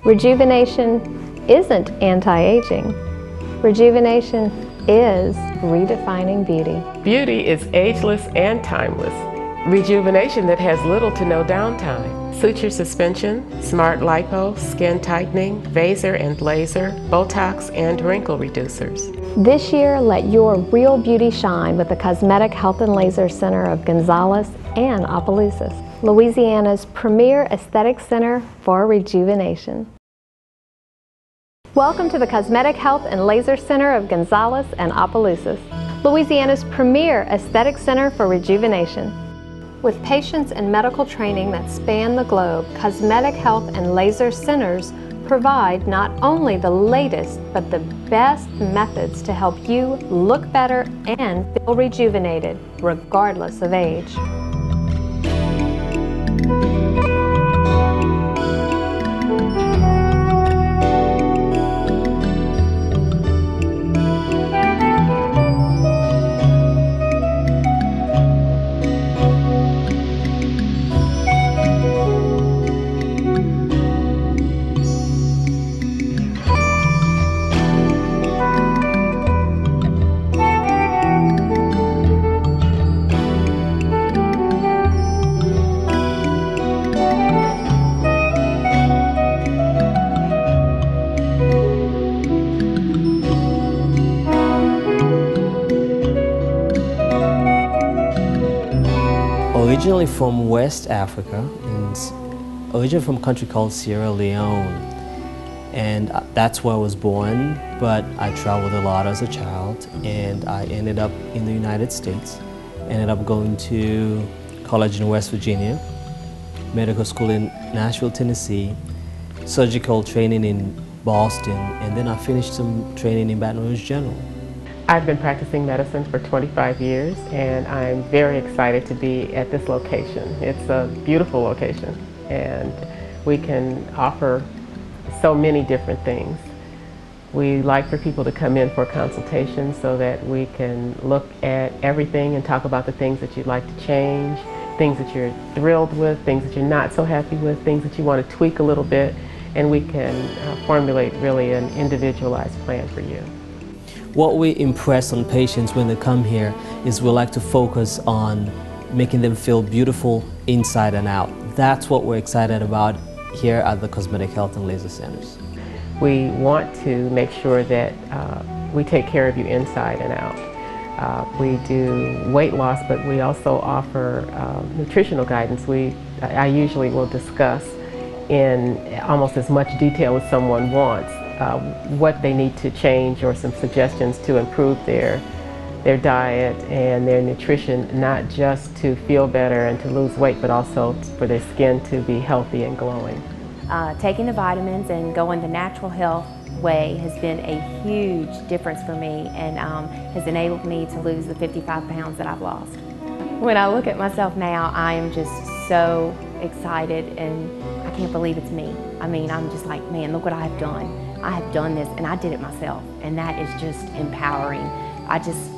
Rejuvenation isn't anti-aging. Rejuvenation is redefining beauty. Beauty is ageless and timeless. Rejuvenation that has little to no downtime. Suture suspension, smart lipo, skin tightening, vaser and laser, Botox and wrinkle reducers. This year, let your real beauty shine with the Cosmetic Health and Laser Center of Gonzales and Opelousas, Louisiana's premier aesthetic center for rejuvenation. Welcome to the Cosmetic Health and Laser Center of Gonzales and Opelousas, Louisiana's premier aesthetic center for rejuvenation. With patients and medical training that span the globe, Cosmetic Health and Laser Centers provide not only the latest, but the best methods to help you look better and feel rejuvenated, regardless of age. Originally from West Africa, originally from a country called Sierra Leone, and that's where I was born, but I traveled a lot as a child, and I ended up in the United States. Ended up going to college in West Virginia, medical school in Nashville, Tennessee, surgical training in Boston, and then I finished some training in Baton Rouge General. I've been practicing medicine for 25 years, and I'm very excited to be at this location. It's a beautiful location, and we can offer so many different things. We like for people to come in for consultations so that we can look at everything and talk about the things that you'd like to change, things that you're thrilled with, things that you're not so happy with, things that you want to tweak a little bit, and we can formulate really an individualized plan for you. What we impress on patients when they come here is we like to focus on making them feel beautiful inside and out. That's what we're excited about here at the Cosmetic Health and Laser Centers. We want to make sure that we take care of you inside and out. We do weight loss, but we also offer nutritional guidance. I usually will discuss in almost as much detail as someone wants what they need to change or some suggestions to improve their diet and their nutrition, not just to feel better and to lose weight, but also for their skin to be healthy and glowing. Taking the vitamins and going the natural health way has been a huge difference for me and has enabled me to lose the 55 pounds that I've lost. When I look at myself now, I am just so excited and I can't believe it's me. I mean, I'm just like, man, look what I have done. I have done this and I did it myself, and that is just empowering. I just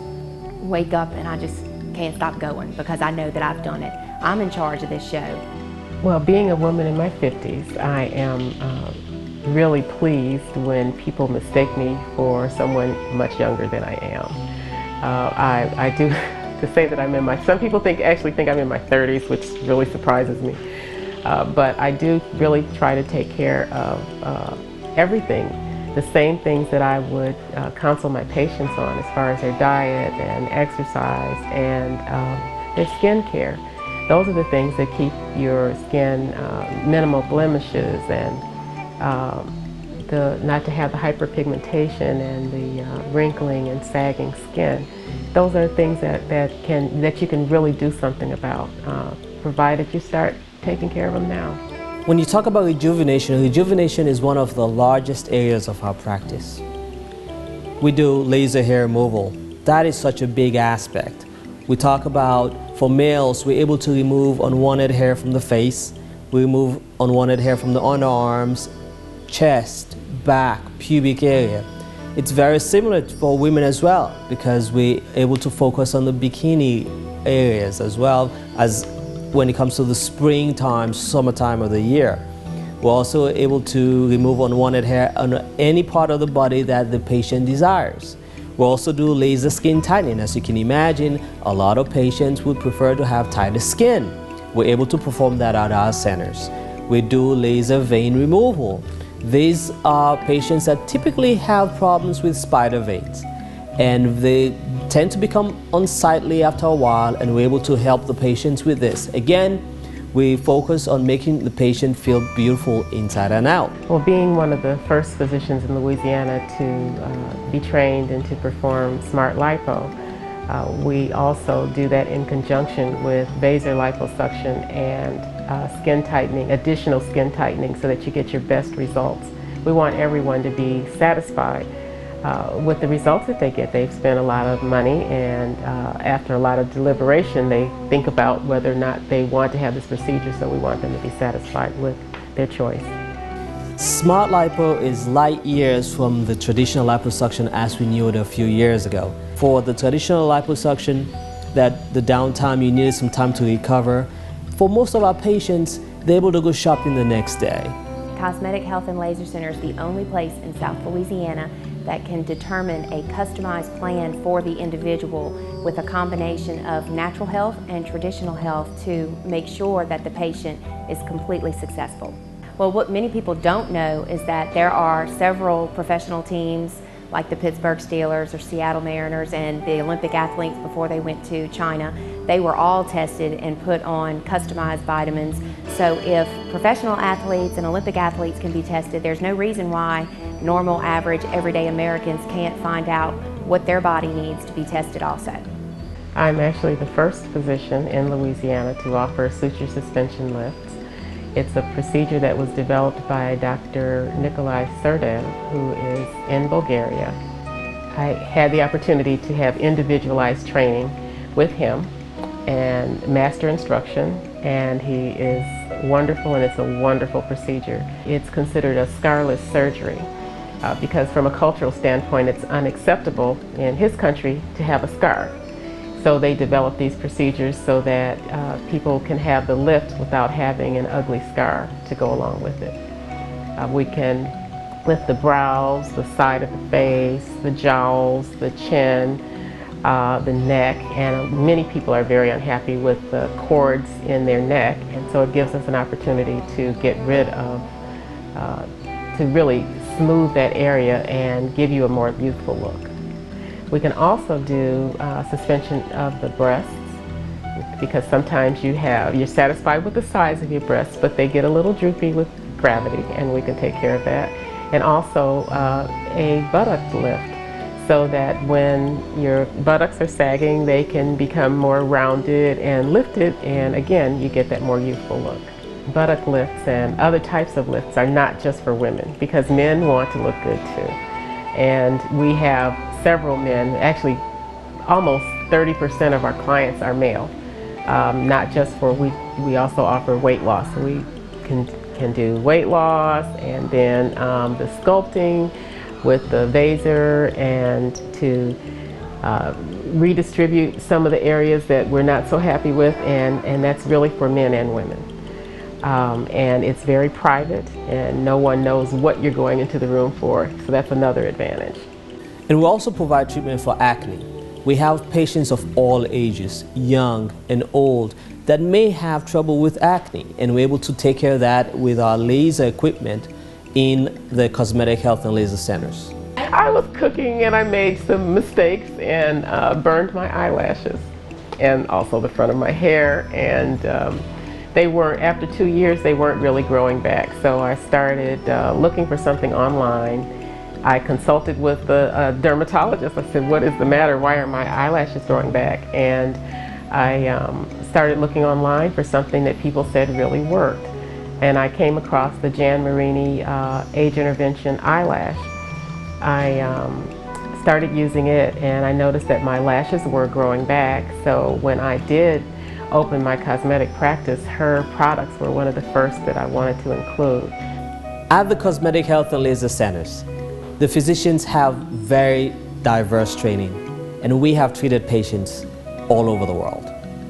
wake up and I just can't stop going because I know that I've done it. I'm in charge of this show. Well, being a woman in my 50s, I am really pleased when people mistake me for someone much younger than I am. I do, to say that I'm in some people actually think I'm in my 30s, which really surprises me. But I do really try to take care of everything, the same things that I would counsel my patients on as far as their diet and exercise and their skin care. Those are the things that keep your skin minimal blemishes and not to have the hyperpigmentation and the wrinkling and sagging skin. Those are things that you can really do something about, provided you start taking care of them now. When you talk about rejuvenation, rejuvenation is one of the largest areas of our practice. We do laser hair removal. That is such a big aspect. We talk about, for males, we're able to remove unwanted hair from the face. We remove unwanted hair from the underarms, chest, back, pubic area. It's very similar for women as well because we're able to focus on the bikini areas as well as when it comes to the springtime, summertime of the year. We're also able to remove unwanted hair on any part of the body that the patient desires. We also do laser skin tightening. As you can imagine, a lot of patients would prefer to have tighter skin. We're able to perform that at our centers. We do laser vein removal. These are patients that typically have problems with spider veins, and they tend to become unsightly after a while, and we're able to help the patients with this. Again, we focus on making the patient feel beautiful inside and out. Well, being one of the first physicians in Louisiana to be trained and to perform smart lipo, we also do that in conjunction with laser liposuction and skin tightening, additional skin tightening, so that you get your best results. We want everyone to be satisfied with the results that they get. They've spent a lot of money, and after a lot of deliberation, they think about whether or not they want to have this procedure, so we want them to be satisfied with their choice. Smart lipo is light years from the traditional liposuction as we knew it a few years ago. For the traditional liposuction, that the downtime, you needed some time to recover. For most of our patients, they're able to go shopping the next day. Cosmetic Health and Laser Center is the only place in South Louisiana that can determine a customized plan for the individual with a combination of natural health and traditional health to make sure that the patient is completely successful. Well, what many people don't know is that there are several professional teams like the Pittsburgh Steelers or Seattle Mariners and the Olympic athletes before they went to China. They were all tested and put on customized vitamins. So if professional athletes and Olympic athletes can be tested, there's no reason why normal, average, everyday Americans can't find out what their body needs to be tested also. I'm actually the first physician in Louisiana to offer suture suspension lifts. It's a procedure that was developed by Dr. Nikolai Serdev, who is in Bulgaria. I had the opportunity to have individualized training with him and master instruction, and he is wonderful, and it's a wonderful procedure. It's considered a scarless surgery because from a cultural standpoint, it's unacceptable in his country to have a scar. So they develop these procedures so that people can have the lift without having an ugly scar to go along with it. We can lift the brows, the side of the face, the jowls, the chin, the neck, and many people are very unhappy with the cords in their neck, and so it gives us an opportunity to get rid of, to really smooth that area and give you a more youthful look. We can also do suspension of the breasts, because sometimes you're satisfied with the size of your breasts, but they get a little droopy with gravity, and we can take care of that. And also a buttock lift, so that when your buttocks are sagging, they can become more rounded and lifted, and again, you get that more youthful look. Buttock lifts and other types of lifts are not just for women, because men want to look good too. And we have several men, actually almost 30% of our clients are male. Not just for, we also offer weight loss. So we can do weight loss, and then the sculpting with the laser, and to redistribute some of the areas that we're not so happy with, and that's really for men and women. And it's very private, and no one knows what you're going into the room for, so that's another advantage. And we also provide treatment for acne. We have patients of all ages, young and old, that may have trouble with acne, and we're able to take care of that with our laser equipment in the Cosmetic Health and Laser Centers. I was cooking and I made some mistakes and burned my eyelashes and also the front of my hair, and they weren't, after 2 years, they weren't really growing back. So I started looking for something online. I consulted with the dermatologist. I said, what is the matter? Why are my eyelashes growing back? And I started looking online for something that people said really worked. And I came across the Jan Marini Age Intervention Eyelash. I started using it, and I noticed that my lashes were growing back. So when I did open my cosmetic practice, her products were one of the first that I wanted to include. At the Cosmetic Health and Laser Centers, the physicians have very diverse training, and we have treated patients all over the world.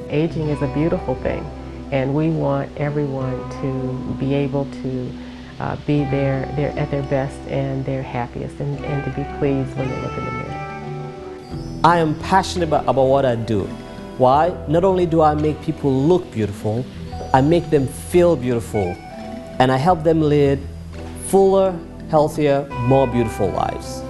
Aging is a beautiful thing, and we want everyone to be able to be at their best and their happiest, and to be pleased when they look in the mirror. I am passionate about what I do. Why? Not only do I make people look beautiful, I make them feel beautiful, and I help them lead fuller, healthier, more beautiful lives.